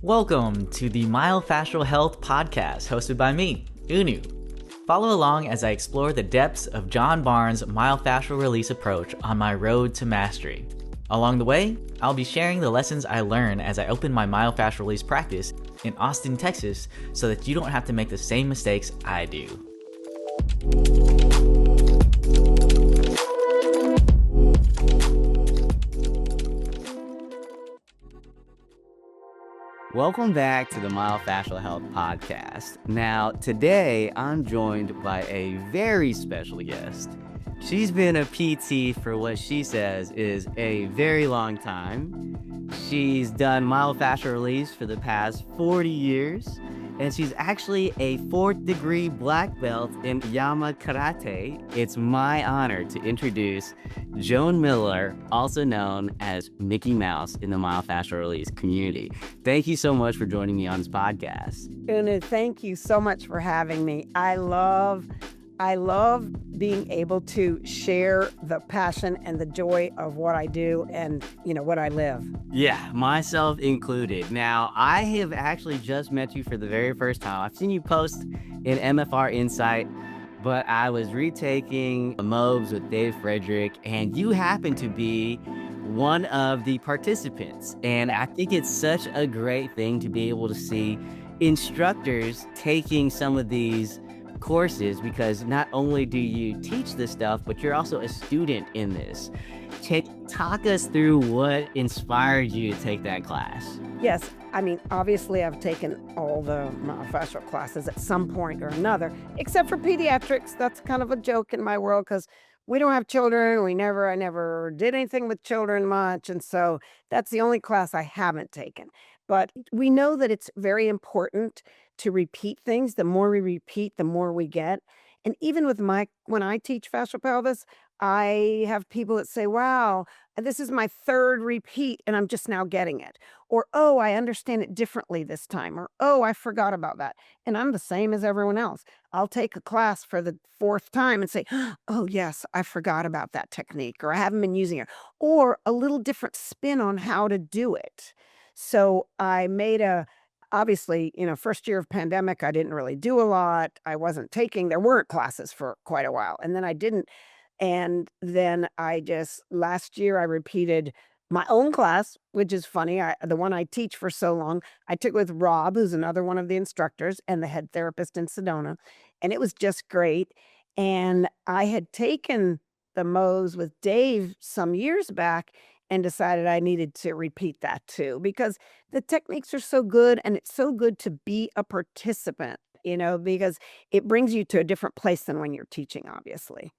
Welcome to the Myofascial Health Podcast, hosted by me, Unu. Follow along as I explore the depths of John Barnes' myofascial release approach on my road to mastery. Along the way, I'll be sharing the lessons I learn as I open my myofascial release practice in Austin, Texas, so that you don't have to make the same mistakes I do. Welcome back to the Myofascial Health Podcast. Now, today I'm joined by a very special guest. She's been a PT for what she says is a very long time. She's done myofascial release for the past 40 years, and she's actually a 4th degree black belt in Yama Karate. It's my honor to introduce Joan Miller, also known as Mickey Mouse in the myofascial release community. Thank you so much for joining me on this podcast. Unu, thank you so much for having me. I love being able to share the passion and the joy of what I do and, what I live. Yeah, myself included. Now, I have actually just met you for the very first time. I've seen you post in MFR Insight, but I was retaking MOBs with Dave Frederick, and you happen to be one of the participants. And I think it's such a great thing to be able to see instructors taking some of these courses, because not only do you teach this stuff, but you're also a student in this. Can you talk us through what inspired you to take that class? Yes, obviously I've taken all the myofascial classes at some point or another, except for pediatrics. That's kind of a joke in my world because we don't have children. I never did anything with children much. And so that's the only class I haven't taken. But we know that it's very important to repeat things. The more we repeat, the more we get. And even with when I teach fascial pelvis, I have people that say, wow, this is my 3rd repeat and I'm just now getting it. Or, oh, I understand it differently this time. Or, oh, I forgot about that. And I'm the same as everyone else. I'll take a class for the 4th time and say, oh, yes, I forgot about that technique, or I haven't been using it, or a little different spin on how to do it. So I made obviously, first year of pandemic, I didn't really do a lot. There weren't classes for quite a while. And then I didn't. And then last year I repeated my own class, which is funny. The one I teach for so long, I took with Rob, who's another one of the instructors and the head therapist in Sedona. And it was just great. And I had taken the Mo's with Dave some years back and decided I needed to repeat that too, because the techniques are so good, and it's so good to be a participant, because it brings you to a different place than when you're teaching, obviously.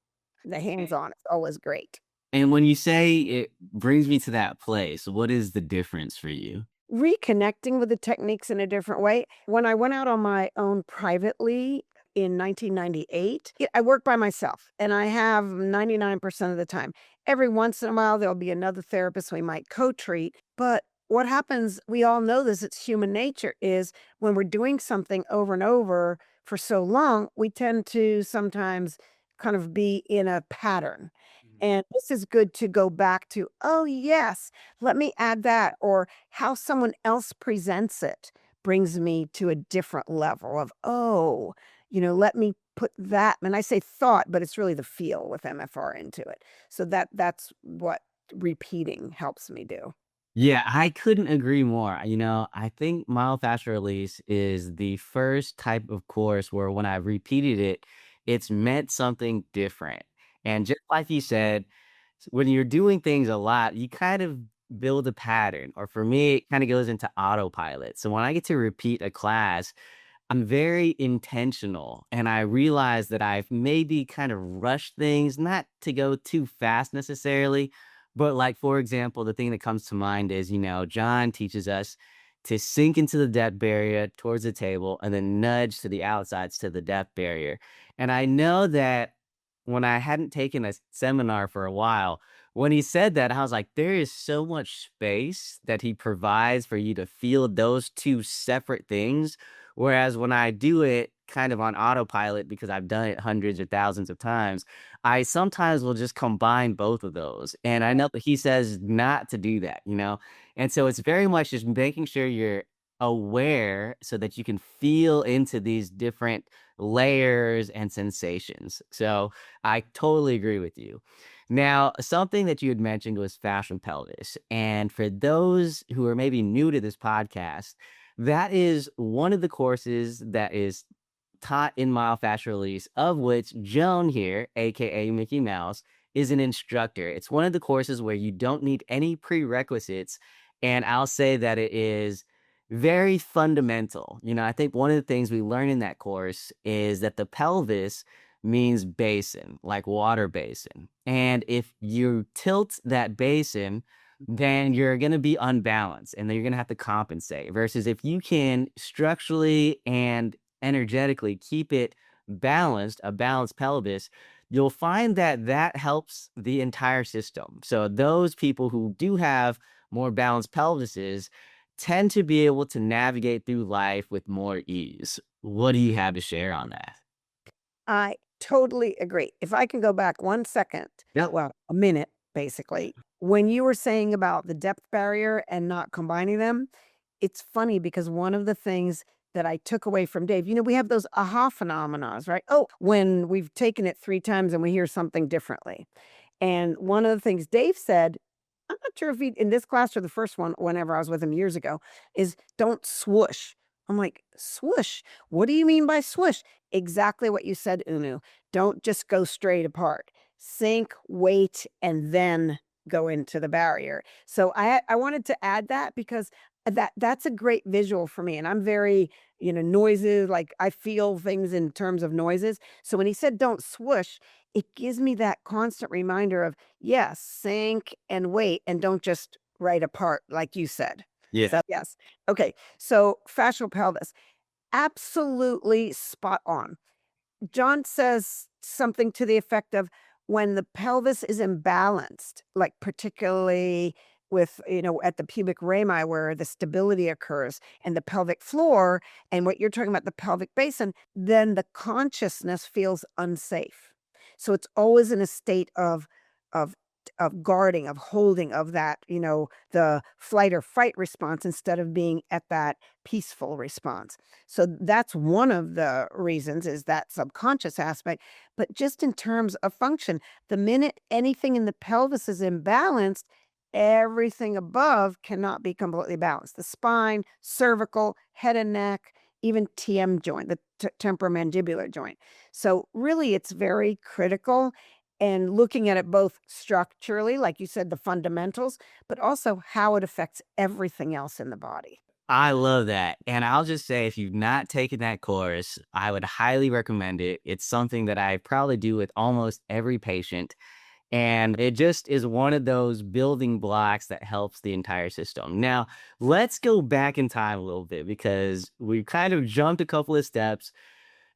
The hands-on is always great. And when you say it brings me to that place, what is the difference for you? Reconnecting with the techniques in a different way. When I went out on my own privately in 1998, I work by myself, and I have 99% of the time. Every once in a while, there'll be another therapist we might co-treat. But what happens, we all know this, it's human nature, is when we're doing something over and over for so long, we tend to sometimes kind of be in a pattern. And this is good to go back to, oh, yes, let me add that, or how someone else presents it brings me to a different level of, oh, let me put that, and I say thought, but it's really the feel with MFR into it. So that's what repeating helps me do. Yeah, I couldn't agree more. I think myofascial release is the first type of course where when I repeated it, it's meant something different. And just like you said, when you're doing things a lot, you kind of build a pattern. Or for me, it kind of goes into autopilot. So when I get to repeat a class, I'm very intentional, and I realize that I've maybe kind of rushed things, not to go too fast necessarily, but like, for example, the thing that comes to mind is, John teaches us to sink into the depth barrier towards the table and then nudge to the outsides to the depth barrier. And I know that when I hadn't taken a seminar for a while, when he said that, I was like, there is so much space that he provides for you to feel those two separate things. Whereas when I do it kind of on autopilot, because I've done it hundreds or thousands of times, I sometimes will just combine both of those. And I know that he says not to do that, And so it's very much just making sure you're aware so that you can feel into these different layers and sensations. So I totally agree with you. Now, something that you had mentioned was fashion pelvis. And for those who are maybe new to this podcast, that is one of the courses that is taught in Myofascial Release, of which Joan here, aka Mickey Mouse, is an instructor. It's one of the courses where you don't need any prerequisites. And I'll say that it is very fundamental. I think one of the things we learn in that course is that the pelvis means basin, like water basin. And if you tilt that basin, then you're going to be unbalanced and then you're going to have to compensate. Versus if you can structurally and energetically keep it balanced, a balanced pelvis, you'll find that that helps the entire system. So those people who do have more balanced pelvises tend to be able to navigate through life with more ease. What do you have to share on that? I totally agree. If I can go back 1 second, Yep. well, a minute, basically, when you were saying about the depth barrier and not combining them, it's funny because one of the things that I took away from Dave, we have those aha phenomenons, right? Oh, when we've taken it 3 times and we hear something differently. And one of the things Dave said, I'm not sure if he in this class or the first one, whenever I was with him years ago, is don't swoosh. I'm like, swoosh? What do you mean by swoosh? Exactly what you said, Unu. Don't just go straight apart. Sink, wait, and then go into the barrier. So I wanted to add that because that's a great visual for me. And I'm very, noises, like I feel things in terms of noises. So when he said don't swoosh, it gives me that constant reminder of, yes, sink and wait and don't just right apart, like you said. Yeah. So, yes. Okay. So, fascial pelvis, absolutely spot on. John says something to the effect of when the pelvis is imbalanced, like particularly with, at the pubic rami where the stability occurs and the pelvic floor, and what you're talking about, the pelvic basin, then the consciousness feels unsafe. So it's always in a state of of guarding, of holding, of that, the flight or fight response instead of being at that peaceful response. So that's one of the reasons is that subconscious aspect. But just in terms of function, the minute anything in the pelvis is imbalanced, everything above cannot be completely balanced. The spine, cervical, head and neck, even TM joint, the temporomandibular joint. So really it's very critical and looking at it both structurally, like you said, the fundamentals, but also how it affects everything else in the body. I love that. And I'll just say, if you've not taken that course, I would highly recommend it. It's something that I probably do with almost every patient. And it just is one of those building blocks that helps the entire system. Now, let's go back in time a little bit because we kind of jumped a couple of steps.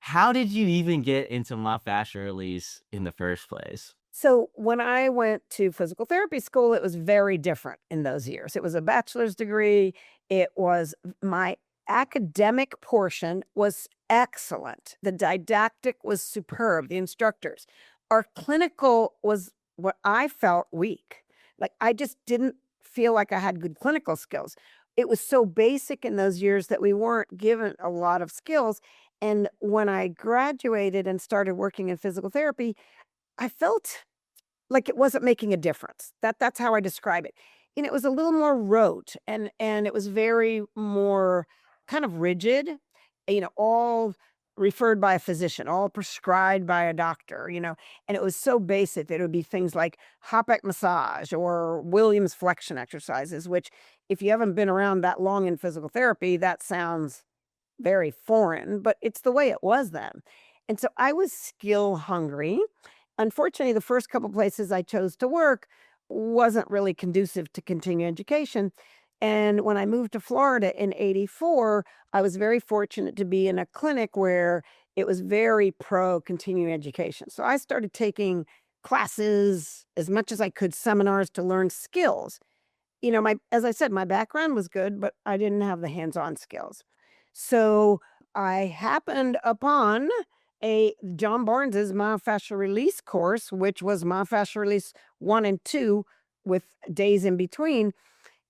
How did you even get into myofascial release in the first place? So when I went to physical therapy school, it was very different in those years. It was a bachelor's degree. It was my academic portion was excellent. The didactic was superb, the instructors. Our clinical was what I felt weak. Like I just didn't feel like I had good clinical skills. It was so basic in those years that we weren't given a lot of skills. And when I graduated and started working in physical therapy, I felt like it wasn't making a difference. That's how I describe it. And it was a little more rote and it was very more kind of rigid, all referred by a physician, all prescribed by a doctor, and it was so basic that it would be things like hop back massage or Williams flexion exercises, which if you haven't been around that long in physical therapy, that sounds very foreign, but it's the way it was then. And so I was skill hungry. Unfortunately, the first couple places I chose to work wasn't really conducive to continuing education. And when I moved to Florida in 84, I was very fortunate to be in a clinic where it was very pro continuing education. So I started taking classes as much as I could, seminars to learn skills. My as I said, my background was good, but I didn't have the hands-on skills. So I happened upon a John Barnes's myofascial release course, which was myofascial release 1 and 2 with days in between.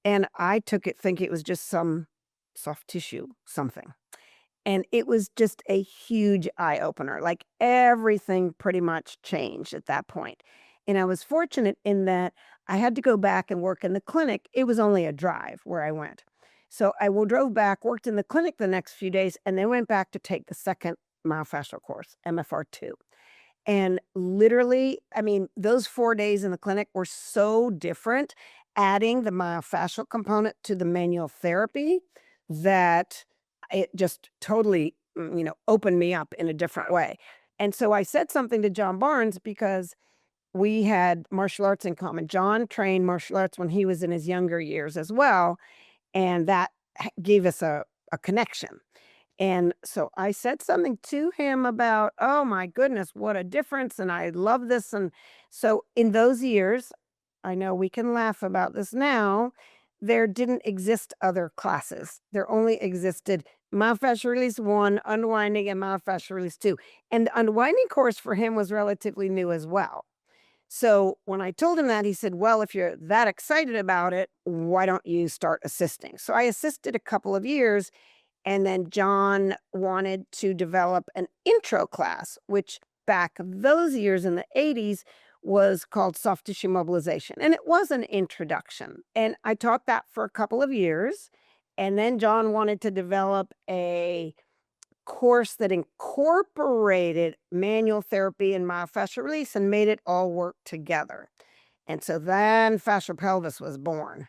And I took it thinking it was just some soft tissue something. And it was just a huge eye opener. Like everything pretty much changed at that point. And I was fortunate in that I had to go back and work in the clinic. It was only a drive where I went. So drove back, worked in the clinic the next few days, and then went back to take the second myofascial course, MFR2. And literally, I mean, those 4 days in the clinic were so different, adding the myofascial component to the manual therapy that it just totally, opened me up in a different way. And so I said something to John Barnes because we had martial arts in common. John trained martial arts when he was in his younger years as well, and that gave us a connection. And so I said something to him about, "Oh my goodness, what a difference, and I love this," and so in those years, I know we can laugh about this now, there didn't exist other classes. There only existed Myofascial Release 1, Unwinding, and Myofascial Release 2, and the Unwinding course for him was relatively new as well. So when I told him that, he said, "Well, if you're that excited about it, why don't you start assisting?" So I assisted a couple of years, and then John wanted to develop an intro class, which back those years in the 80s was called soft tissue mobilization. And it was an introduction. And I taught that for a couple of years. And then John wanted to develop a course that incorporated manual therapy and myofascial release and made it all work together. And so then fascial pelvis was born.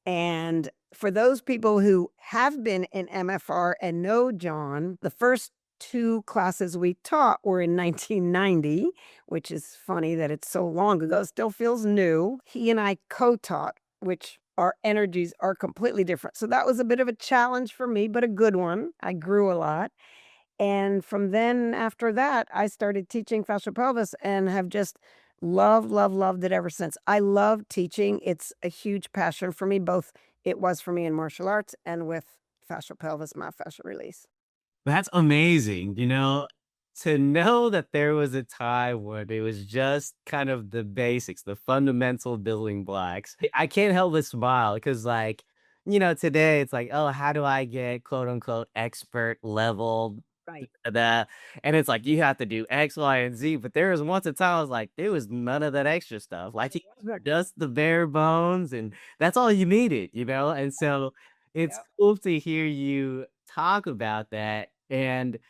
And for those people who have been in MFR and know John, the first 2 classes we taught were in 1990, which is funny that it's so long ago, still feels new. He and I co-taught, which our energies are completely different. So that was a bit of a challenge for me, but a good one. I grew a lot. And from then after that, I started teaching fascial pelvis and have just loved it ever since. I love teaching. It's a huge passion for me, both it was for me in martial arts and with fascial pelvis, myofascial release. That's amazing, to know that there was a time when it was just kind of the basics, the fundamental building blocks. I can't help but smile because, like, today it's like, oh, how do I get quote unquote expert level? Right. That and it's like you have to do X, Y, and Z. But there was once a time I was like, there was none of that extra stuff. Like just the bare bones, and that's all you needed. And so it's Yeah. cool to hear you talk about that. And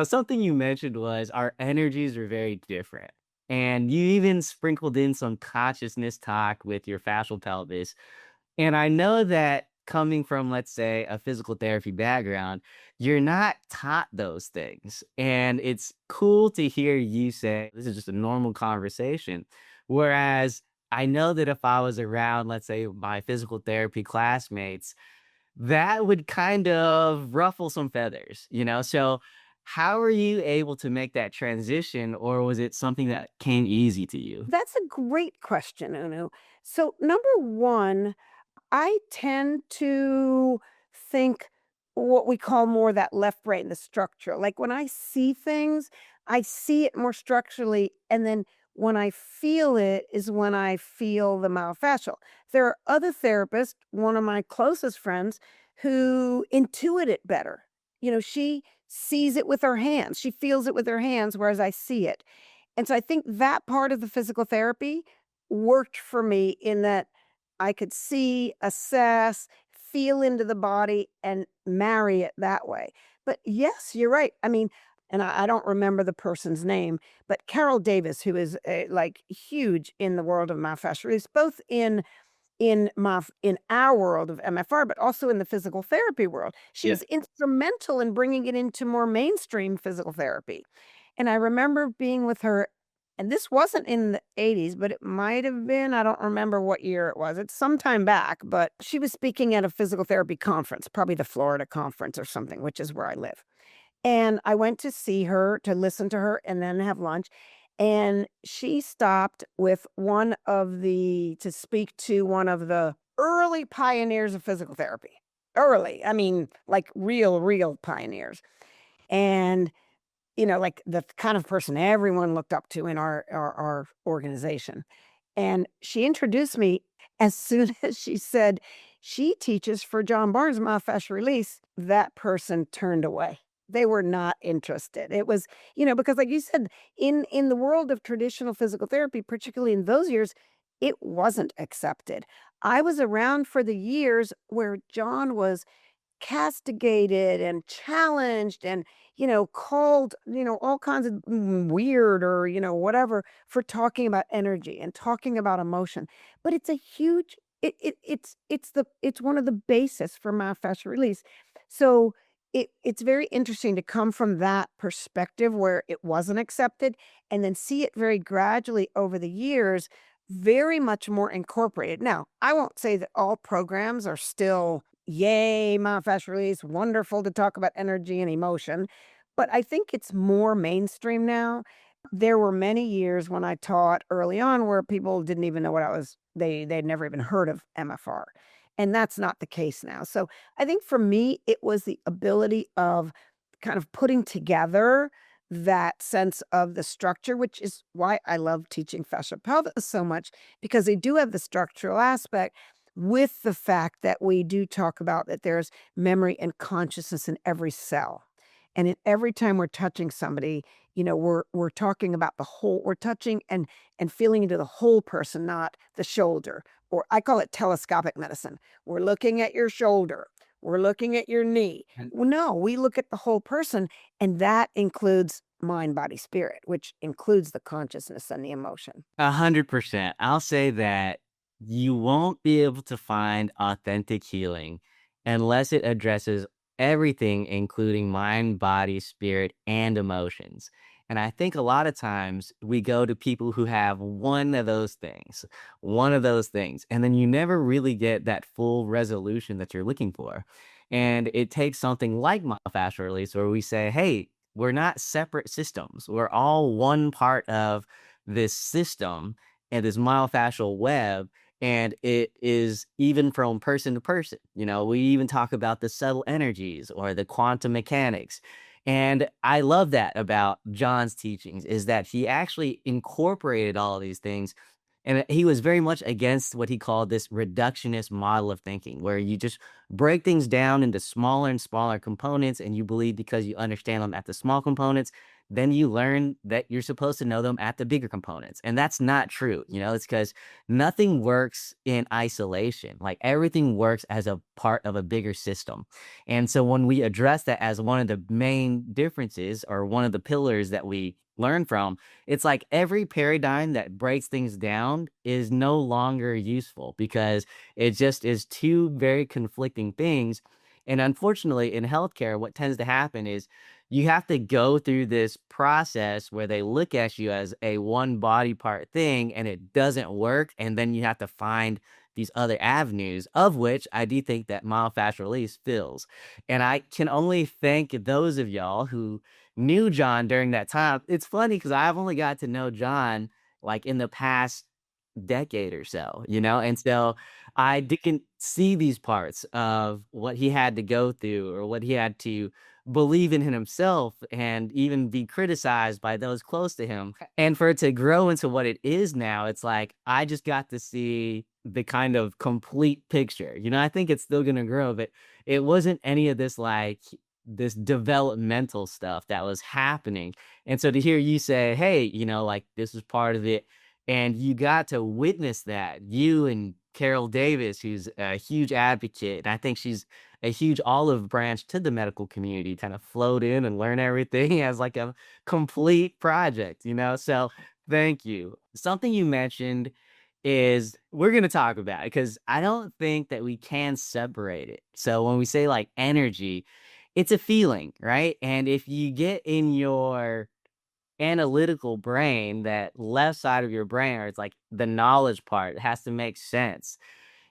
something you mentioned was our energies are very different. And you even sprinkled in some consciousness talk with your fascial pelvis. And I know that coming from, let's say, a physical therapy background, you're not taught those things. And it's cool to hear you say, this is just a normal conversation. Whereas I know that if I was around, let's say, my physical therapy classmates, that would kind of ruffle some feathers. So, how are you able to make that transition, or was it something that came easy to you? That's a great question, Unu. So, number one, I tend to think what we call more that left brain, the structure. Like when I see things, I see it more structurally. And then when I feel it is when I feel the myofascial. There are other therapists, one of my closest friends, who intuit it better. She sees it with her hands, she feels it with her hands, whereas I see it. And so I think that part of the physical therapy worked for me in that I could see, assess, feel into the body, and marry it that way. But yes, you're right. I mean, and I don't remember the person's name, but Carol Davis, who is like huge in the world of myofascial release, both in our world of MFR, but also in the physical therapy world. She Yeah. was instrumental in bringing it into more mainstream physical therapy. And I remember being with her, and this wasn't in the 80s, but it might have been. I don't remember what year it was. It's some time back, but she was speaking at a physical therapy conference, probably the Florida conference or something, which is where I live. And I went to see her, to listen to her, and then have lunch. And she stopped with to speak to one of the early pioneers of physical therapy. Early, I mean, like real pioneers. And like the kind of person everyone looked up to in our organization. And she introduced me as soon as she said, She teaches for John Barnes Myofascial Release. That person turned away. They were not interested. It was, because like you said, in the world of traditional physical therapy, particularly in those years, it wasn't accepted. I was around for the years where John was castigated and challenged and, called, all kinds of weird or, whatever for talking about energy and talking about emotion. But it's a huge it's one of the basis for myofascial release. So it's very interesting to come from that perspective where it wasn't accepted and then see it very gradually over the years very much more incorporated. Now, I won't say that all programs are still, yay, myofascial release, wonderful to talk about energy and emotion, but I think it's more mainstream now. There were many years when I taught early on where people didn't even know what I was they'd never even heard of MFR, and that's not the case now. So, I think for me, it was the ability of kind of putting together that sense of the structure, which is why I love teaching fascia pelvis so much because they do have the structural aspect with the fact that we do talk about that there's memory and consciousness in every cell. And in every time we're touching somebody, we're talking about the whole, we're touching and feeling into the whole person, not the shoulder. Or I call it telescopic medicine. We're looking at your shoulder. We're looking at your knee. Well, no, we look at the whole person, and that includes mind, body, spirit, which includes the consciousness and the emotion. 100%. I'll say that you won't be able to find authentic healing unless it addresses everything, including mind, body, spirit, and emotions. And I think a lot of times we go to people who have one of those things, and then you never really get that full resolution that you're looking for. And it takes something like myofascial release where we say, hey, we're not separate systems. We're all one part of this system and this myofascial web, and it is even from person to person. We even talk about the subtle energies or the quantum mechanics. And I love that about John's teachings is that he actually incorporated all of these things. And he was very much against what he called this reductionist model of thinking, where you just break things down into smaller and smaller components, and you believe because you understand them at the small components, then you learn that you're supposed to know them at the bigger components. And that's not true. It's because nothing works in isolation. Like everything works as a part of a bigger system. And so when we address that as one of the main differences or one of the pillars that we learn from, it's like every paradigm that breaks things down is no longer useful because it just is two very conflicting things. And unfortunately, in healthcare, what tends to happen is you have to go through this process where they look at you as a one body part thing and it doesn't work. And then you have to find these other avenues, of which I do think that myofascial release fills. And I can only thank those of y'all who knew John during that time. It's funny because I've only got to know John like in the past decade or so, and so I didn't see these parts of what he had to go through or what he had to believe in himself and even be criticized by those close to him. And for it to grow into what it is now, it's like I just got to see the kind of complete picture. I think it's still going to grow, but it wasn't any of this like this developmental stuff that was happening. And so to hear you say, hey, like this is part of it, and you got to witness that, you and Carol Davis, who's a huge advocate, and I think she's a huge olive branch to the medical community, kind of float in and learn everything as like a complete project. So thank you. Something you mentioned is we're going to talk about because I don't think that we can separate it. So when we say like energy, it's a feeling, right? And if you get in your analytical brain, that left side of your brain, or it's like the knowledge part, it has to make sense.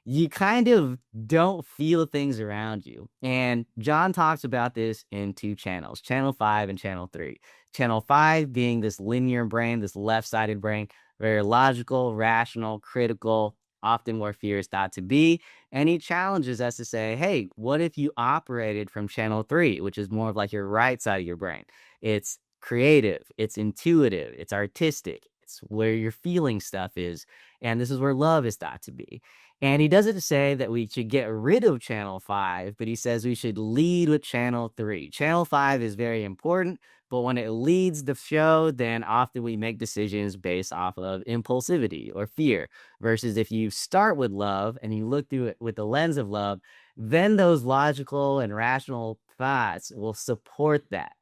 You kind of don't feel things around you. And John talks about this in two channels, channel 5 and channel 3. Channel 5 being this linear brain, this left-sided brain, very logical, rational, critical, often where fear is thought to be. And he challenges us to say, hey, what if you operated from channel 3, which is more of like your right side of your brain? It's creative, it's intuitive, it's artistic, it's where your feeling stuff is. And this is where love is thought to be. And he doesn't say that we should get rid of channel 5, but he says we should lead with channel 3. Channel 5 is very important, but when it leads the show, then often we make decisions based off of impulsivity or fear. Versus if you start with love and you look through it with the lens of love, then those logical and rational thoughts will support that.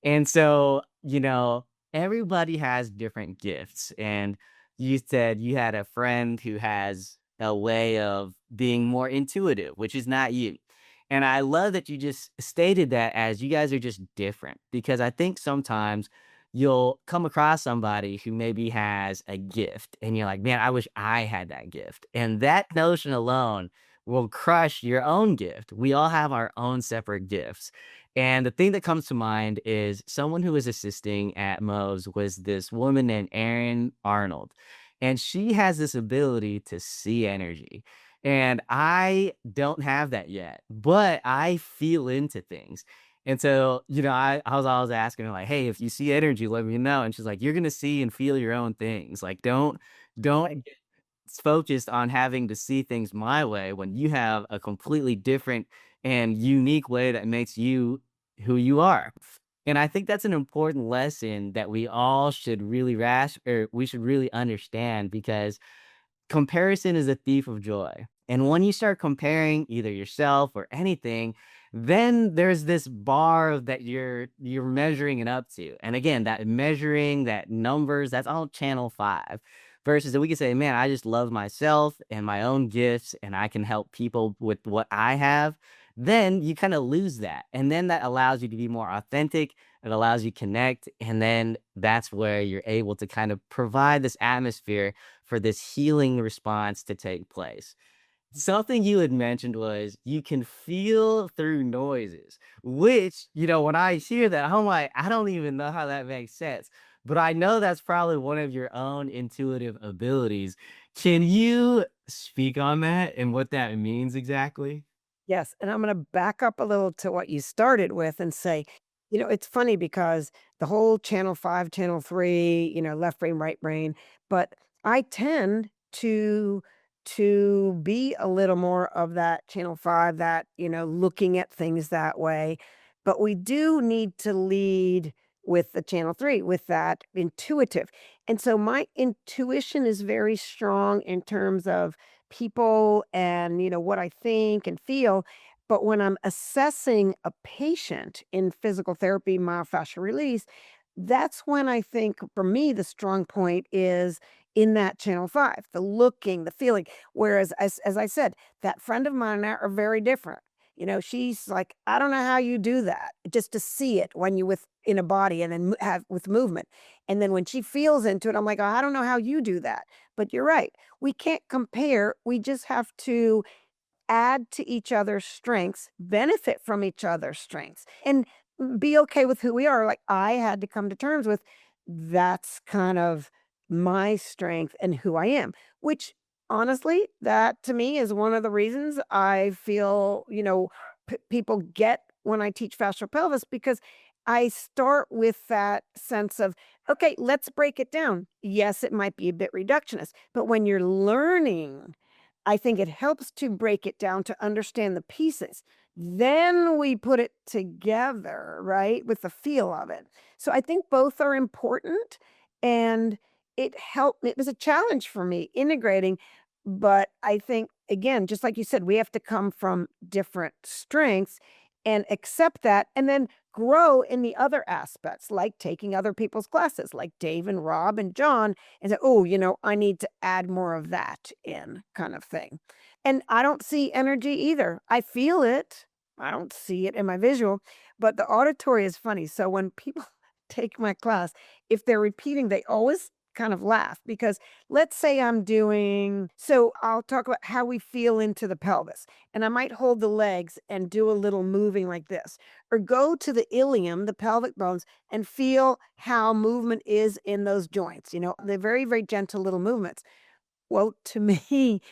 And so, everybody has different gifts. And you said you had a friend who has a way of being more intuitive, which is not you. And I love that you just stated that as you guys are just different because I think sometimes you'll come across somebody who maybe has a gift and you're like, man, I wish I had that gift. And that notion alone will crush your own gift. We all have our own separate gifts. And the thing that comes to mind is someone who was assisting at Moe's was this woman named Erin Arnold. And she has this ability to see energy. And I don't have that yet, but I feel into things. And so, I was always asking her, like, hey, if you see energy, let me know. And she's like, you're gonna see and feel your own things. Like, don't get focused on having to see things my way when you have a completely different and unique way that makes you who you are. And I think that's an important lesson that we all should really or we should really understand because comparison is a thief of joy. And when you start comparing either yourself or anything, then there's this bar that you're measuring it up to. And again, that measuring, that numbers, that's all channel 5. Versus that we can say, man, I just love myself and my own gifts and I can help people with what I have. Then you kind of lose that. And then that allows you to be more authentic. It allows you to connect. And then that's where you're able to kind of provide this atmosphere for this healing response to take place. Something you had mentioned was you can feel through noises, which, when I hear that, I'm like, I don't even know how that makes sense. But I know that's probably one of your own intuitive abilities. Can you speak on that and what that means exactly? Yes, and I'm gonna back up a little to what you started with and say, it's funny because the whole channel 5, channel 3, left brain, right brain, but I tend to be a little more of that channel 5, that, looking at things that way. But we do need to lead with the channel 3, with that intuitive. And so my intuition is very strong in terms of people and what I think and feel. But when I'm assessing a patient in physical therapy, myofascial release, that's when I think for me the strong point is in that channel 5, the looking, the feeling. Whereas as I said, that friend of mine and I are very different. She's like, I don't know how you do that. Just to see it when you with in a body and then have with movement. And then when she feels into it, I'm like, oh, I don't know how you do that. But you're right. We can't compare. We just have to add to each other's strengths, benefit from each other's strengths, and be okay with who we are. Like I had to come to terms with that's kind of my strength and who I am, which honestly, that to me is one of the reasons I feel, people get when I teach fascial pelvis because I start with that sense of, okay, let's break it down. Yes, it might be a bit reductionist, but when you're learning, I think it helps to break it down to understand the pieces. Then we put it together, right, with the feel of it. So I think both are important and it was a challenge for me integrating, but I think again, just like you said, we have to come from different strengths and accept that and then grow in the other aspects, like taking other people's classes, like Dave and Rob and John, and say, oh, I need to add more of that in kind of thing. And I don't see energy either. I feel it. I don't see it in my visual, but the auditory is funny. So when people take my class, if they're repeating, they always kind of laugh because let's say so I'll talk about how we feel into the pelvis and I might hold the legs and do a little moving like this or go to the ilium, the pelvic bones and feel how movement is in those joints. They're very, very gentle little movements. Well, to me,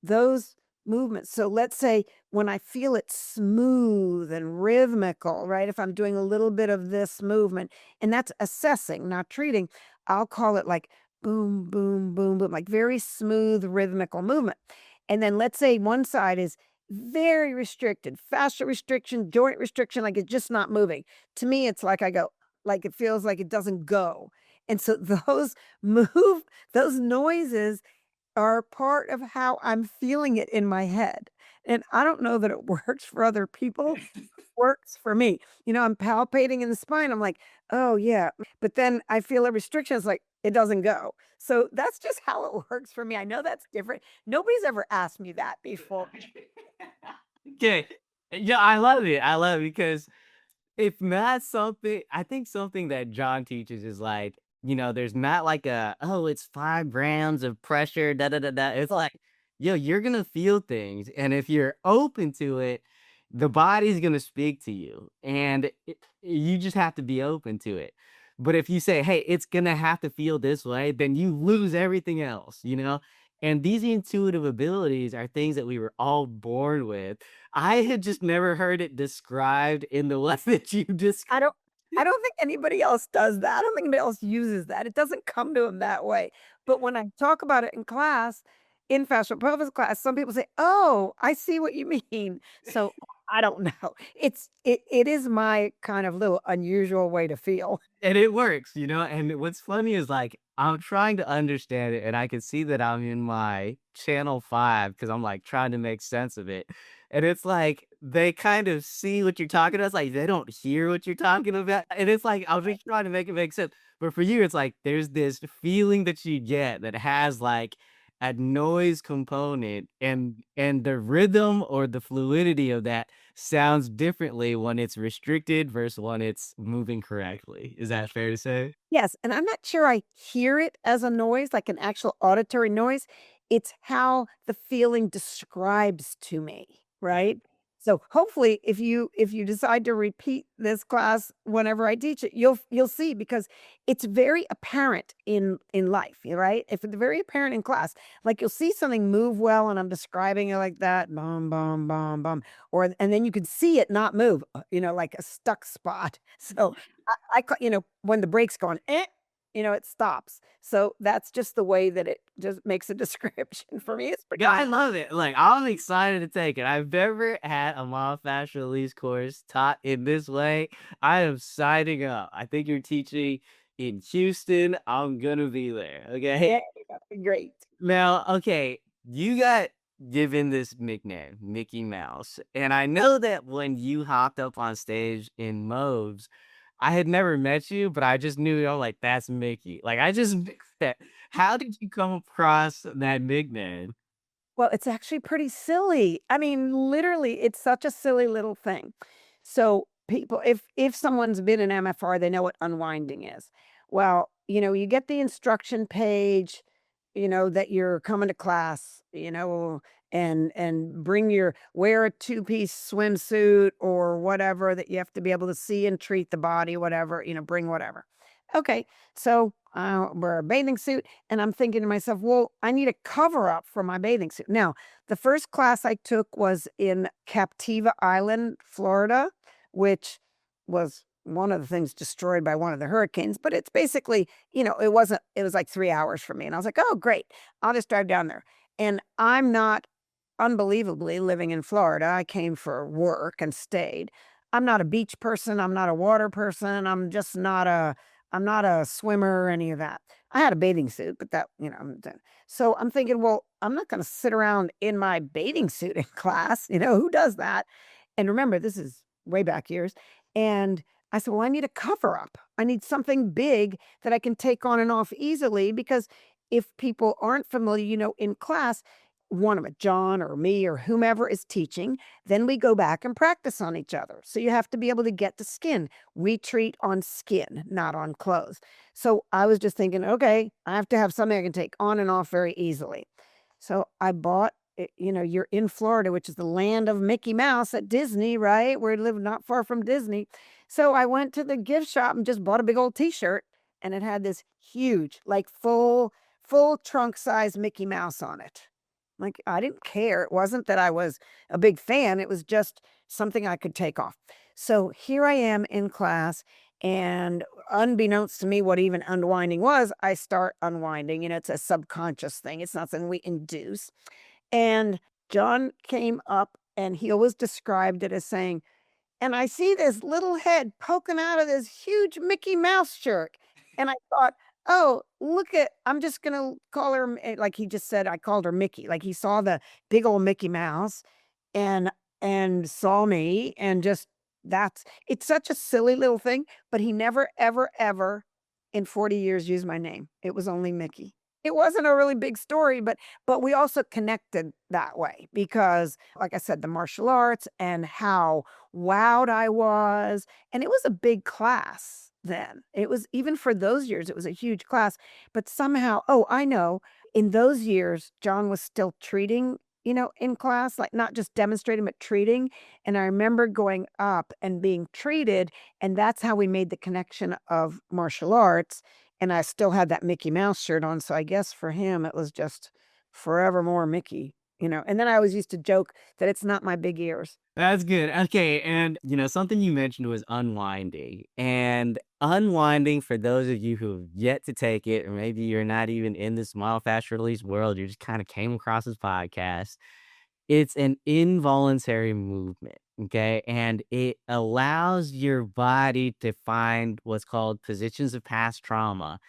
those movements so let's say when I feel it smooth and rhythmical, right? If I'm doing a little bit of this movement, and that's assessing, not treating, I'll call it like boom, boom, boom, boom, like very smooth rhythmical movement. And then let's say one side is very restricted, fascia restriction, joint restriction, like it's just not moving. To me, it's like I go, like it feels like it doesn't go. And so those move, those noises are part of how I'm feeling it in my head. And I don't know that it works for other people, works for me. I'm palpating in the spine. I'm like, oh, yeah. But then I feel a restriction. It's like, it doesn't go. So that's just how it works for me. I know that's different. Nobody's ever asked me that before. Okay. Yeah, I love it. I love it because if not something I think something that John teaches is like, there's not like "Oh, it's 5 grams of pressure, da da da da." It's like, yo, you're gonna feel things, and if you're open to it, the body's gonna speak to you, and you just have to be open to it. But if you say, "Hey, it's gonna have to feel this way," then you lose everything else, you know? And these intuitive abilities are things that we were all born with. I had just never heard it described in the way that you I described. don't I don't think anybody else does that. I don't think anybody else uses that. It doesn't come to them that way. But when I talk about it in class, in fascial pelvis class, some people say, "Oh, I see what you mean." So I don't know. It is my kind of little unusual way to feel. And it works, and what's funny is, like, I'm trying to understand it, and I can see that I'm in my channel 5 because 'cause I'm, like, trying to make sense of it, and it's like, they kind of see what you're talking about, it's like, they don't hear what you're talking about, and it's like, I'm just trying to make it make sense, but for you, it's like, there's this feeling that you get that has, like, a noise component, and the rhythm or the fluidity of that sounds differently when it's restricted versus when it's moving correctly. Is that fair to say? Yes, and I'm not sure I hear it as a noise, like an actual auditory noise. It's how the feeling describes to me, right? So hopefully if you decide to repeat this class whenever I teach it, you'll see because it's very apparent in life, right? If it's very apparent in class, like you'll see something move well and I'm describing it like that, bum bum bum bum, or and then you could see it not move, like a stuck spot. So when the brake's going, it stops. So that's just the way that it just makes a description for me. It's pretty Yeah, I love it. Like, I'm excited to take it. I've never had a myofascial release course taught in this way. I am signing up. I think you're teaching in Houston. I'm gonna be there. Okay. yeah, great. Now, okay, you got given this nickname, Mickey Mouse, and I know that when you hopped up on stage in Moves, I had never met you, but I just knew, like, that's Mickey. Like, I just knew that. How did you come across that nickname? Well, it's actually pretty silly. I mean, literally, it's such a silly little thing. So people, if someone's been in MFR, they know what unwinding is. Well, you get the instruction page, that you're coming to class, and bring your wear a two-piece swimsuit or whatever that you have to be able to see and treat the body, whatever, bring whatever. Okay, so wear a bathing suit and I'm thinking to myself, well, I need a cover up for my bathing suit. Now, the first class I took was in Captiva Island, Florida, which was one of the things destroyed by one of the hurricanes. But it's basically, it was like 3 hours for me. And I was like, oh, great. I'll just drive down there. And I'm not unbelievably living in Florida. I came for work and stayed. I'm not a beach person. I'm not a water person. I'm not a swimmer or any of that. I had a bathing suit, but that, so I'm thinking, well, I'm not going to sit around in my bathing suit in class. Who does that? And remember, this is way back years. And I said, well, I need a cover up. I need something big that I can take on and off easily because if people aren't familiar, in class, one of it, John or me or whomever is teaching, then we go back and practice on each other. So you have to be able to get the skin. We treat on skin, not on clothes. So I was just thinking, okay, I have to have something I can take on and off very easily. So I bought, you're in Florida, which is the land of Mickey Mouse at Disney, right? We live not far from Disney. So I went to the gift shop and just bought a big old t-shirt and it had this huge, like full trunk size Mickey Mouse on it. Like, I didn't care. It wasn't that I was a big fan. It was just something I could take off. So here I am in class And unbeknownst to me what even unwinding was, I start unwinding, it's a subconscious thing. It's not something we induce. And John came up and he always described it as saying, and I see this little head poking out of this huge Mickey Mouse shirt. And I thought, oh, look at, I'm just going to call her, like he just said, I called her Mickey. Like he saw the big old Mickey Mouse and, and saw me and just, it's such a silly little thing, but he never, ever, ever in 40 years used my name. It was only Mickey. It wasn't a really big story, but we also connected that way because like I said, the martial arts and how wowed I was, and it was a big class then. It was even for those years, it was a huge class, but somehow I know, in those years, John was still treating, in class, like, not just demonstrating, but treating, and I remember going up and being treated, and that's how we made the connection of martial arts, and I still had that Mickey Mouse shirt on, so I guess for him, it was just forevermore Mickey, and then I always used to joke that it's not my big ears. That's good. Okay, and, something you mentioned was unwinding, and unwinding, for those of you who've yet to take it, or maybe you're not even in this myofascial release world, you just kinda came across this podcast. It's an involuntary movement, okay? And it allows your body to find what's called positions of past trauma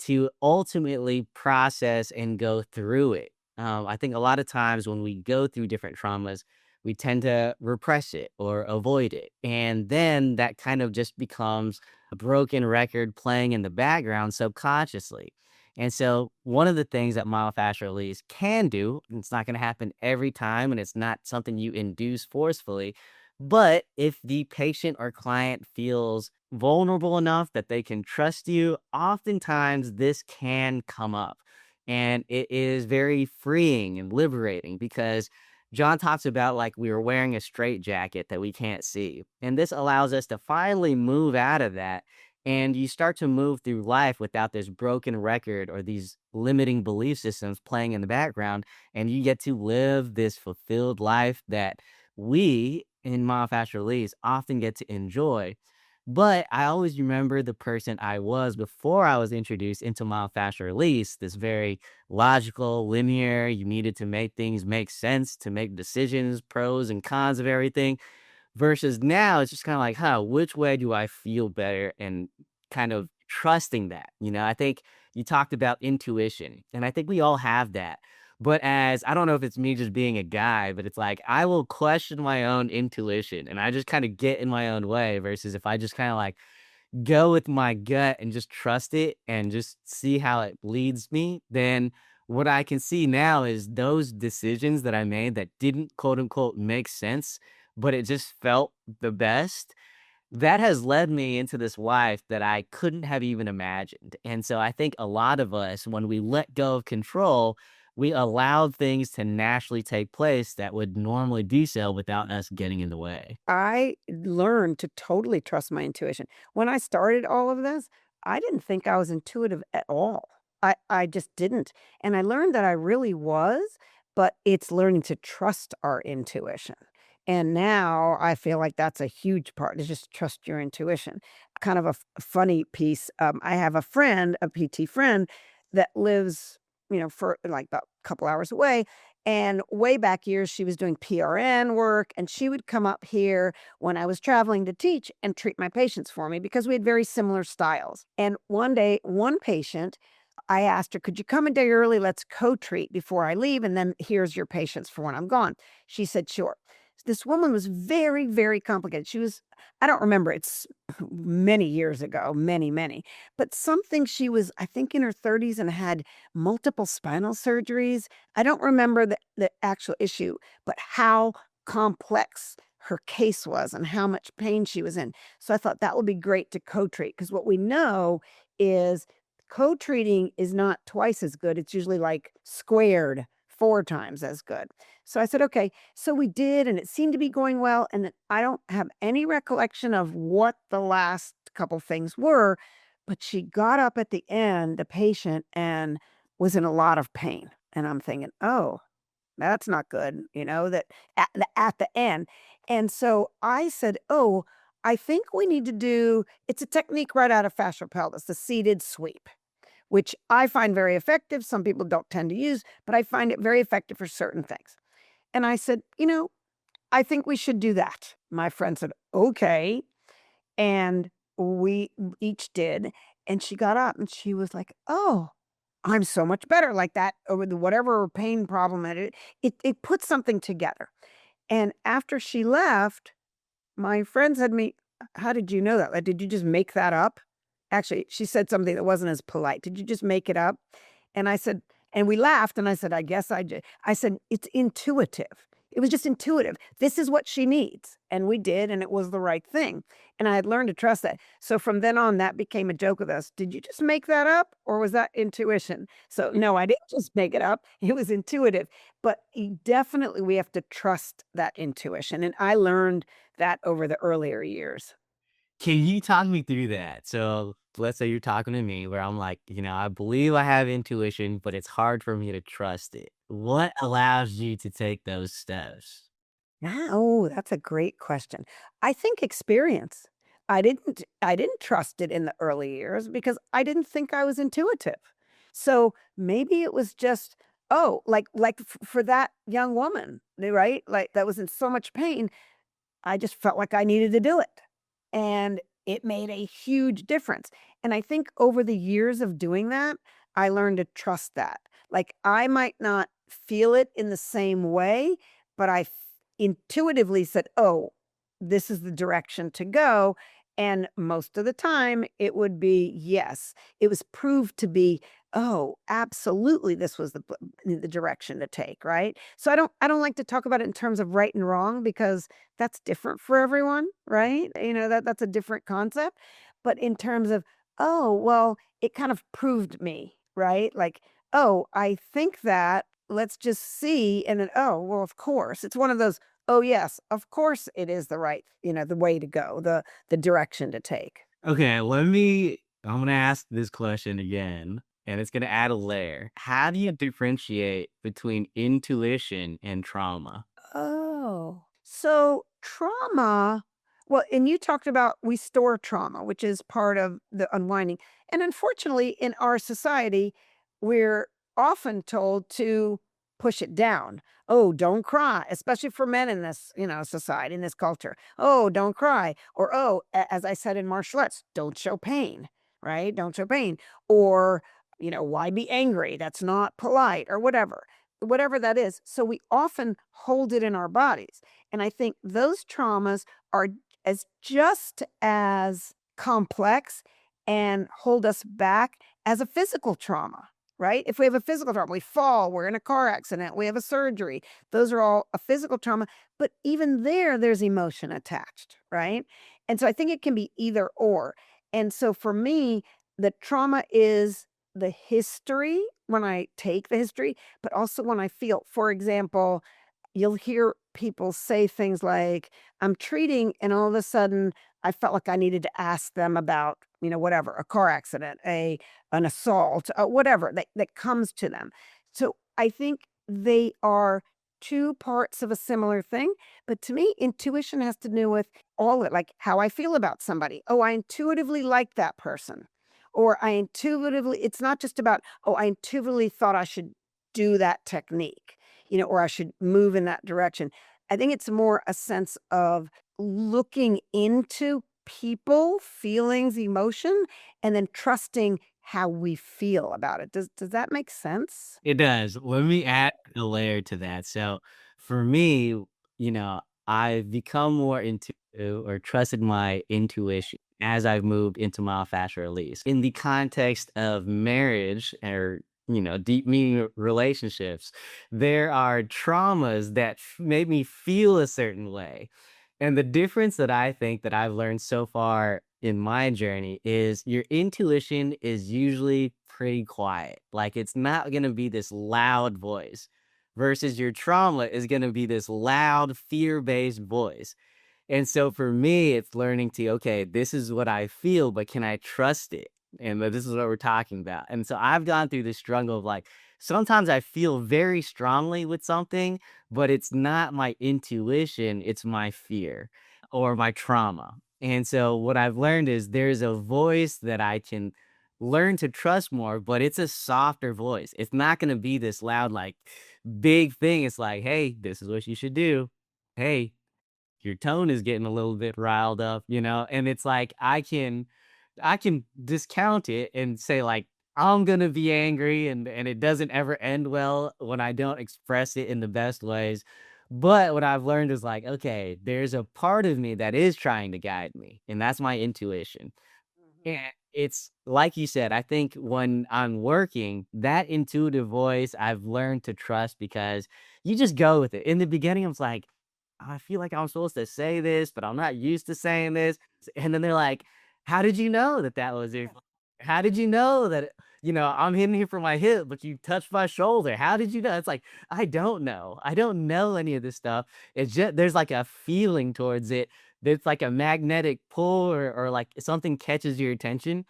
to ultimately process and go through it. I think a lot of times when we go through different traumas, we tend to repress it or avoid it. And then that kind of just becomes a broken record playing in the background subconsciously. And so, one of the things that myofascial release can do, and it's not going to happen every time, and it's not something you induce forcefully, but if the patient or client feels vulnerable enough that they can trust you, oftentimes this can come up. And it is very freeing and liberating because John talks about like we were wearing a straight jacket that we can't see. And this allows us to finally move out of that. And you start to move through life without this broken record or these limiting belief systems playing in the background. And you get to live this fulfilled life that we in myofascial release often get to enjoy. But I always remember the person I was before I was introduced into myofascial release, this very logical, linear, you needed to make things make sense to make decisions, pros and cons of everything. Versus now, it's just kinda like, "Huh, which way do I feel better?" And kind of trusting that, I think you talked about intuition, and I think we all have that. But as I don't know if it's me just being a guy, but it's like, I will question my own intuition, and I just kinda get in my own way versus if I just kinda, like, go with my gut and just trust it and just see how it leads me, then what I can see now is those decisions that I made that didn't quote unquote make sense, but it just felt the best. That has led me into this life that I couldn't have even imagined. And so I think a lot of us, when we let go of control, we allowed things to naturally take place that would normally do so without us getting in the way. I learned to totally trust my intuition. When I started all of this, I didn't think I was intuitive at all. I just didn't. And I learned that I really was, but it's learning to trust our intuition. And now I feel like that's a huge part to just trust your intuition. Kind of a funny piece. I have a friend, a PT friend that lives, for like about a couple hours away. And way back years, she was doing PRN work, and she would come up here when I was traveling to teach and treat my patients for me because we had very similar styles. And one day, one patient, I asked her, "Could you come a day early? Let's co treat before I leave. And then here's your patients for when I'm gone." She said, "Sure." This woman was very, very complicated. She was, I don't remember, it's many years ago, many, many, but something she was, I think, in her 30s and had multiple spinal surgeries. I don't remember the actual issue, but how complex her case was and how much pain she was in. So I thought that would be great to co-treat because what we know is co-treating is not twice as good. It's usually like squared 4 times as good. So I said, okay. So we did, and it seemed to be going well. And then I don't have any recollection of what the last couple things were, but she got up at the end, the patient, and was in a lot of pain. And I'm thinking, oh, that's not good, that at the end. And so I said, oh, I think we need to do it's a technique right out of fascial pelvis, the seated sweep, which I find very effective. Some people don't tend to use, but I find it very effective for certain things. And I said, I think we should do that. My friend said, okay. And we each did. And she got up and she was like, oh, I'm so much better like that over the whatever pain problem it put something together. And after she left, my friend said to me, "How did you know that? Like, did you just make that up?" Actually, she said something that wasn't as polite. "Did you just make it up?" And I said and we laughed, and I said, "I guess I did." I said, "It's intuitive." It was just intuitive. This is what she needs. And we did, and it was the right thing. And I had learned to trust that. So from then on, that became a joke with us. Did you just make that up, or was that intuition? So no, I didn't just make it up. It was intuitive. But definitely we have to trust that intuition. And I learned that over the earlier years. Can you talk me through that? So let's say you're talking to me where I'm like, I believe I have intuition, but it's hard for me to trust it. What allows you to take those steps? Oh, that's a great question. I think experience. I didn't trust it in the early years because I didn't think I was intuitive. So maybe it was just, oh, for that young woman, right? Like that was in so much pain. I just felt like I needed to do it. And it made a huge difference. And I think over the years of doing that, I learned to trust that. Like I might not feel it in the same way, but intuitively said, oh, this is the direction to go. And most of the time it would be yes. It was proved to be, oh, absolutely this was the direction to take, right? So I don't like to talk about it in terms of right and wrong because that's different for everyone, right? That's a different concept. But in terms of, oh, well, it kind of proved me, right? Like, oh, I think that, let's just see. And then, oh, well, of course. It's one of those, oh, yes, of course it is the way to go, the direction to take. Okay, I'm gonna ask this question again, and it's gonna add a layer. How do you differentiate between intuition and trauma? Oh. So trauma, well, and you talked about we store trauma, which is part of the unwinding. And unfortunately, in our society, we're often told to push it down. Oh, don't cry, especially for men in this, society, in this culture. Oh, don't cry. Or, oh, as I said in martial arts, don't show pain, right? Don't show pain. Or, why be angry? That's not polite or whatever that is. So we often hold it in our bodies. And I think those traumas are as just as complex and hold us back as a physical trauma, right? If we have a physical trauma, we fall, we're in a car accident, we have a surgery, those are all a physical trauma. But even there's emotion attached, right? And so I think it can be either or. And so for me, the trauma is the history when I take the history, but also when I feel, for example, you'll hear people say things like, I'm treating, and all of a sudden I felt like I needed to ask them about, whatever, a car accident, an assault, whatever that comes to them. So I think they are two parts of a similar thing. But to me, intuition has to do with all of it, like how I feel about somebody. Oh, I intuitively like that person. Or it's not just about, oh, I intuitively thought I should do that technique, or I should move in that direction. I think it's more a sense of looking into people, feelings, emotion, and then trusting how we feel about it. Does that make sense? It does. Let me add a layer to that. So for me, I've become more into or trusted my intuition as I've moved into myofascial release. In the context of marriage or deep meaning relationships, there are traumas that made me feel a certain way. And the difference that I think that I've learned so far in my journey is your intuition is usually pretty quiet. Like it's not going to be this loud voice versus your trauma is going to be this loud fear-based voice. And so for me, it's learning to, okay, this is what I feel, but can I trust it? And this is what we're talking about. And so I've gone through this struggle of like, sometimes I feel very strongly with something, but it's not my intuition, it's my fear or my trauma. And so what I've learned is there's a voice that I can learn to trust more, but it's a softer voice. It's not going to be this loud, like big thing. It's like, hey, this is what you should do. Hey, your tone is getting a little bit riled up, and it's like I can discount it and say like I'm gonna be angry, and it doesn't ever end well when I don't express it in the best ways. But what I've learned is like, okay, there's a part of me that is trying to guide me, and that's my intuition. Mhm. And it's like you said, I think when I'm working, that intuitive voice I've learned to trust because you just go with it. In the beginning, I was like, I feel like I'm supposed to say this, but I'm not used to saying this. And then they're like, how did you know that that was your? Yeah. How did you know that, I'm hitting here from my hip, but you touched my shoulder? How did you know? It's like, I don't know. I don't know any of this stuff. It's just, there's like a feeling towards it. There's like a magnetic pull or like something catches your attention.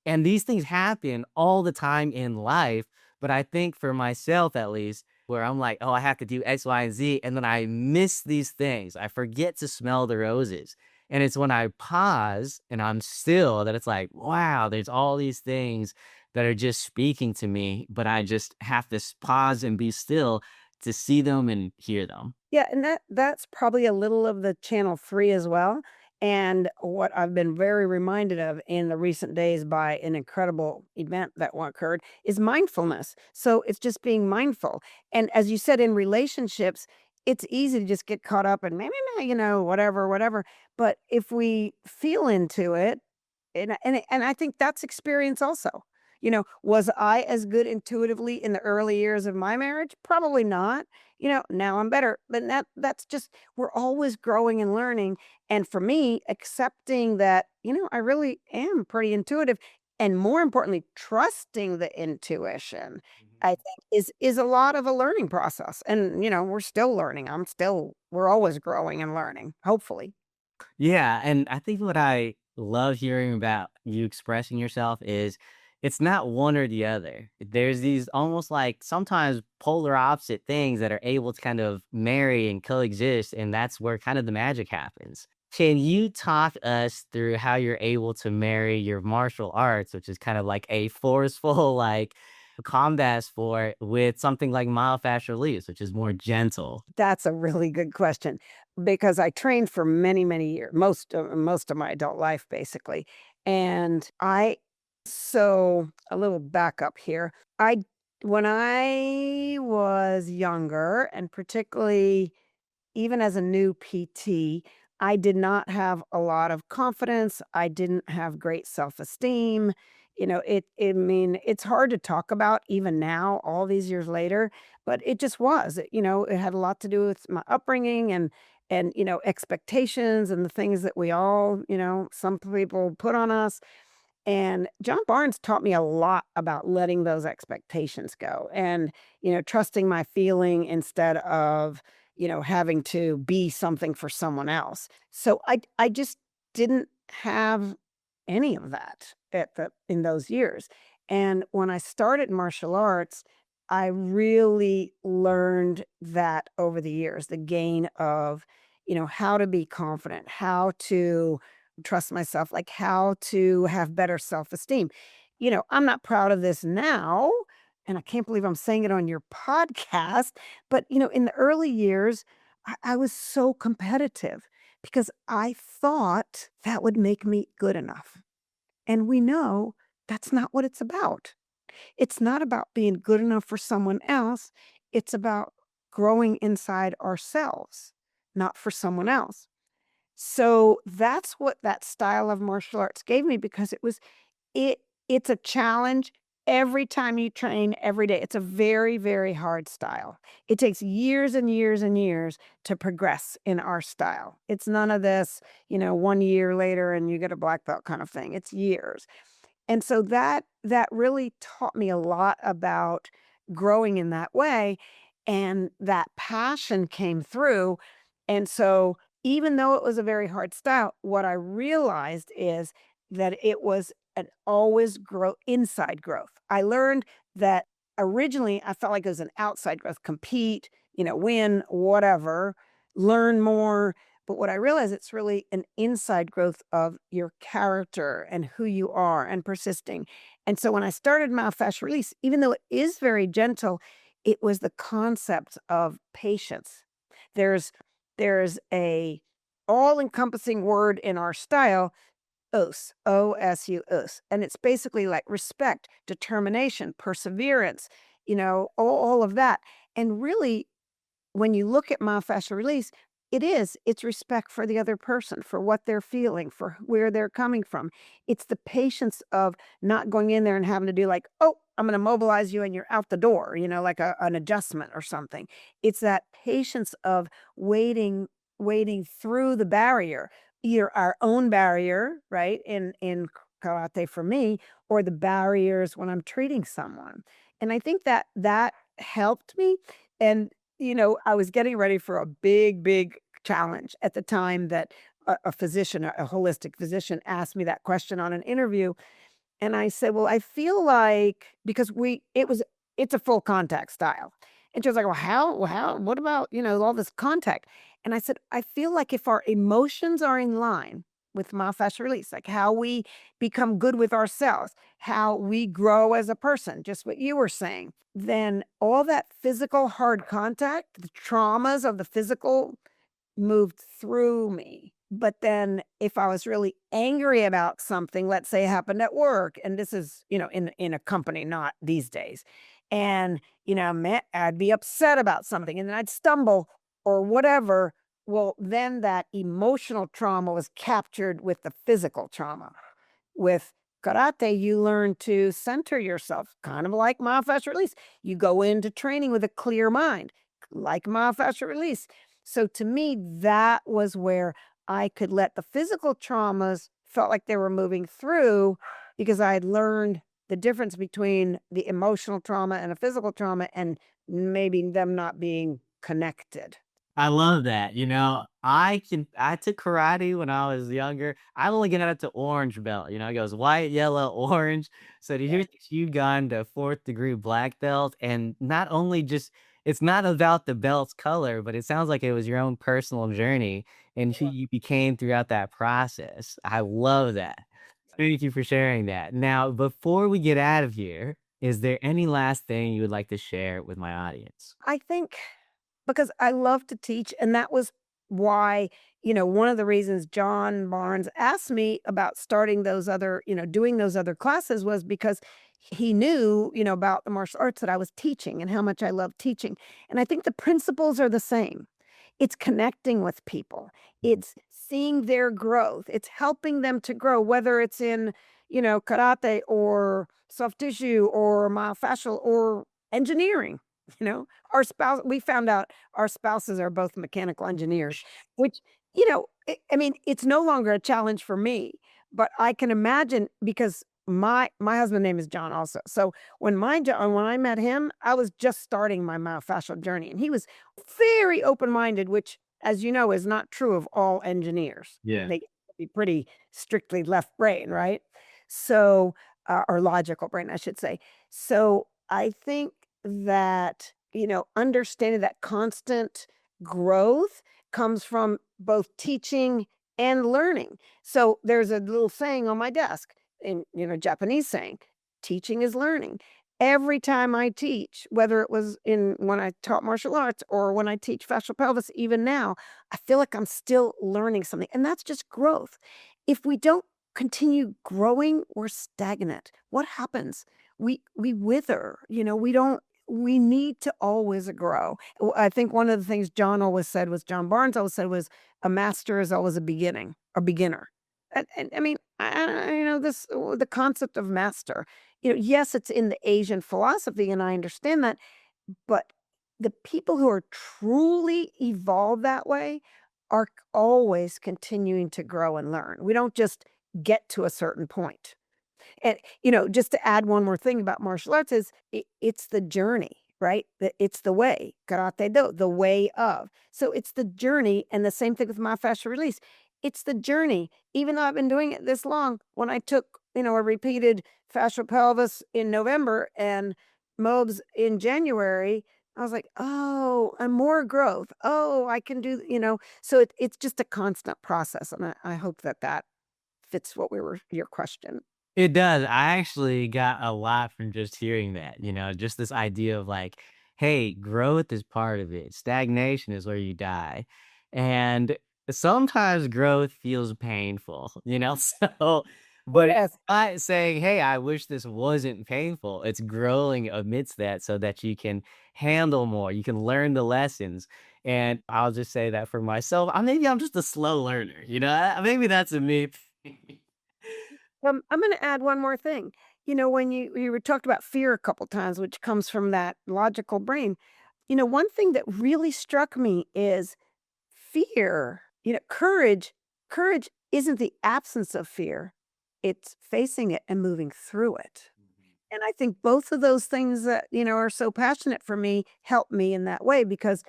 And these things happen all the time in life, but I think for myself at least, where I'm like, "Oh, I have to do X, Y, and Z," and then I miss these things. I forget to smell the roses. And it's when I pause and I'm still that it's like, wow, there's all these things that are just speaking to me, but I just have to pause and be still to see them and hear them. Yeah, and that's probably a little of the channel 3 as well, and what I've been very reminded of in the recent days by an incredible event that occurred is mindfulness. So, it's just being mindful, and as you said, in relationships, it's easy to just get caught up and maybe not, whatever, whatever, but if we feel into it, and I think that's experience also. Was I as good intuitively in the early years of my marriage? Probably not. Now I'm better. But that's just we're always growing and learning. And for me, accepting that, I really am pretty intuitive and more importantly, trusting the intuition, I think is a lot of a learning process. And, we're still learning. We're always growing and learning, hopefully. Yeah, and I think what I love hearing about you expressing yourself is it's not one or the other. There's these almost like sometimes polar opposite things that are able to kind of marry and coexist, and that's where kind of the magic happens. Can you talk us through how you're able to marry your martial arts, which is kind of like a forceful, like combat sport, with something like myofascial release, which is more gentle? That's a really good question because I trained for many, many years, most of my adult life, basically. And so a little backup here. When I was younger, and particularly even as a new PT, I did not have a lot of confidence. I didn't have great self-esteem. I mean, it's hard to talk about even now, all these years later, but it just was. It had a lot to do with my upbringing and expectations and the things that we all, some people put on us. And John Barnes taught me a lot about letting those expectations go and, trusting my feeling instead of, having to be something for someone else. So I just didn't have any of that in those years. And when I started martial arts, I really learned that over the years, the gain of, how to be confident, how to trust myself, like how to have better self-esteem. I'm not proud of this now, and I can't believe I'm saying it on your podcast, but in the early years, I was so competitive because I thought that would make me good enough. And we know that's not what it's about. It's not about being good enough for someone else. It's about growing inside ourselves, not for someone else. So that's what that style of martial arts gave me because it it's a challenge every time you train every day. It's a very, very hard style. It takes years and years and years to progress in our style. It's none of this, 1 year later and you get a black belt kind of thing. It's years. And so that really taught me a lot about growing in that way, and that passion came through, and so even though it was a very hard style, what I realized is that it was an always grow inside growth. I learned that originally I felt like it was an outside growth, compete, win, whatever, learn more, But what I realize, it's really an inside growth of your character and who you are and persisting. And so when I started Myofascial Release, even though it is very gentle, it was the concept of patience. There's there's a all-encompassing word in our style, OS, OSU, OS. And it's basically like respect, determination, perseverance, all of that. And really, when you look at myofascial release, it's respect for the other person, for what they're feeling, for where they're coming from. It's the patience of not going in there and having to do like, oh, I'm going to mobilize you and you're out the door, like an adjustment or something. It's that patience of waiting, waiting through the barrier, either our own barrier, right, in karate for me, or the barriers when I'm treating someone. And I think that that helped me. And I was getting ready for a big, big challenge at the time that a physician, a holistic physician, asked me that question on an interview. And I said, "Well, I feel like," because it's a full contact style. And she was like, "Well, what about, all this contact?" And I said, "I feel like if our emotions are in line with myofascial release, like how we become good with ourselves, how we grow as a person, just what you were saying, then all that physical hard contact, the traumas of the physical moved through me. But then if I was really angry about something, let's say it happened at work, and this is, in a company, not these days. And, I'd be upset about something and then I'd stumble or whatever. Well, then that emotional trauma was captured with the physical trauma. With karate, you learn to center yourself, kind of like myofascial release. You go into training with a clear mind, like myofascial release. So to me, that was where I could let the physical traumas felt like they were moving through because I had learned the difference between the emotional trauma and a physical trauma and maybe them not being connected. I love that. I took karate when I was younger. I only got up to orange belt. It goes white, yellow, orange. So to hear Yeah. that you gone to fourth degree black belt, and not only just it's not about the belt's color, but it sounds like it was your own personal journey and who you became throughout that process. I love that. Thank you for sharing that. Now, before we get out of here, is there any last thing you would like to share with my audience? I think because I love to teach, and that was why, one of the reasons John Barnes asked me about starting those other, doing those other classes was because he knew, about the martial arts that I was teaching and how much I love teaching. And I think the principles are the same. It's connecting with people. It's seeing their growth. It's helping them to grow, whether it's in, karate or soft tissue or myofascial or engineering. Our spouse, we found out our spouses are both mechanical engineers, which, I mean, it's no longer a challenge for me, but I can imagine because my husband's name is John also. So when I met him, I was just starting my myofascial journey, and he was very open-minded, which, as you know, is not true of all engineers. Yeah. They be pretty strictly left brain, right? So, or logical brain, I should say. So I think that, understanding that constant growth comes from both teaching and learning. So there's a little saying on my desk in, Japanese saying, teaching is learning. Every time I teach, whether it was in when I taught martial arts or when I teach fascial pelvis, even now, I feel like I'm still learning something. And that's just growth. If we don't continue growing, we're stagnant. What happens? We wither, we need to always grow. I think one of the things John Barnes always said was, "A master is always a beginner." And I mean, the concept of master, yes, it's in the Asian philosophy, and I understand that, but the people who are truly evolved that way are always continuing to grow and learn. We don't just get to a certain point. And, just to add one more thing about martial arts is it's the journey, right? It's the way, karate do, the way of. So it's the journey, and the same thing with my fascia release. It's the journey. Even though I've been doing it this long, when I took, a repeated fascial pelvis in November and MOBs in January, I was like, "Oh, and more growth. Oh, I can do," so it's just a constant process, and I hope that that fits what we were your question. It does. I actually got a lot from just hearing that, just this idea of like, hey, growth is part of it. Stagnation is where you die. And sometimes growth feels painful, So, but it's Yes. not saying, hey, I wish this wasn't painful. It's growing amidst that so that you can handle more, you can learn the lessons. And I'll just say that for myself. Maybe I'm just a slow learner, maybe that's a myth. I'm gonna add one more thing. When you were talked about fear a couple times, which comes from that logical brain, one thing that really struck me is fear. Courage isn't the absence of fear. It's facing it and moving through it. And I think both of those things that, are so passionate for me help me in that way because,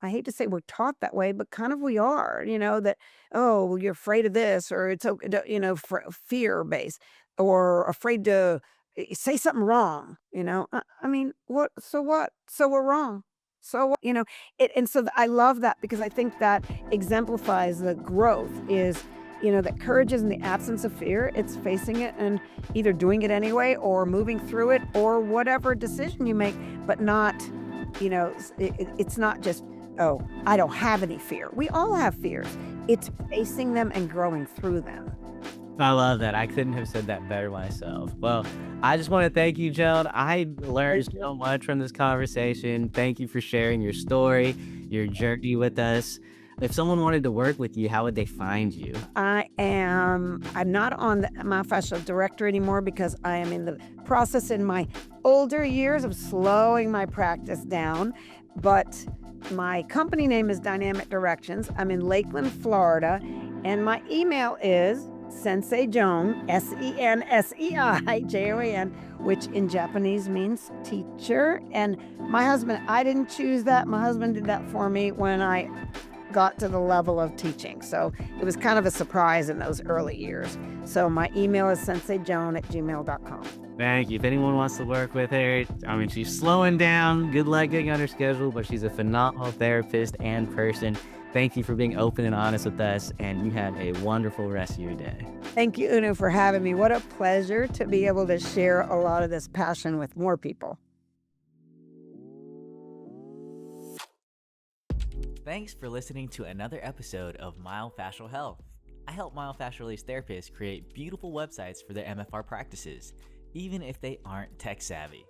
I hate to say we're taught that way, but kind of we are, that, oh, well, you're afraid of this or it's, fear based or afraid to say something wrong, I mean, what, so what? So we're wrong. So what? And so I love that because I think that exemplifies the growth is, that courage isn't the absence of fear. It's facing it and either doing it anyway or moving through it or whatever decision you make, but not, it's not just, oh, I don't have any fear. We all have fears. It's facing them and growing through them. I love that. I couldn't have said that better myself. Well, I just want to thank you, Joan. I learned Thank you. so much from this conversation. Thank you for sharing your story, your journey with us. If someone wanted to work with you, how would they find you? I'm not on the myofascial director anymore because I am in the process in my older years of slowing my practice down. But my company name is Dynamic Directions. I'm in Lakeland, Florida, and my email is Sensei Joan, Sensei Joan, which in Japanese means teacher. And my husband, I didn't choose that. My husband did that for me when I got to the level of teaching. So it was kind of a surprise in those early years. So my email is senseijoan@gmail.com. Thank you. If anyone wants to work with her, she's slowing down. Good luck getting on her schedule, but she's a phenomenal therapist and person. Thank you for being open and honest with us, and you have a wonderful rest of your day. Thank you, Uno, for having me. What a pleasure to be able to share a lot of this passion with more people. Thanks for listening to another episode of Myofascial Health. I help myofascial release therapists create beautiful websites for their MFR practices, even if they aren't tech savvy.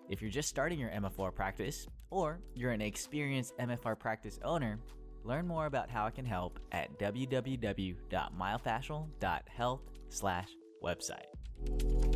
If you're just starting your MFR practice, or you're an experienced MFR practice owner, learn more about how I can help at www.myofascial.health/website.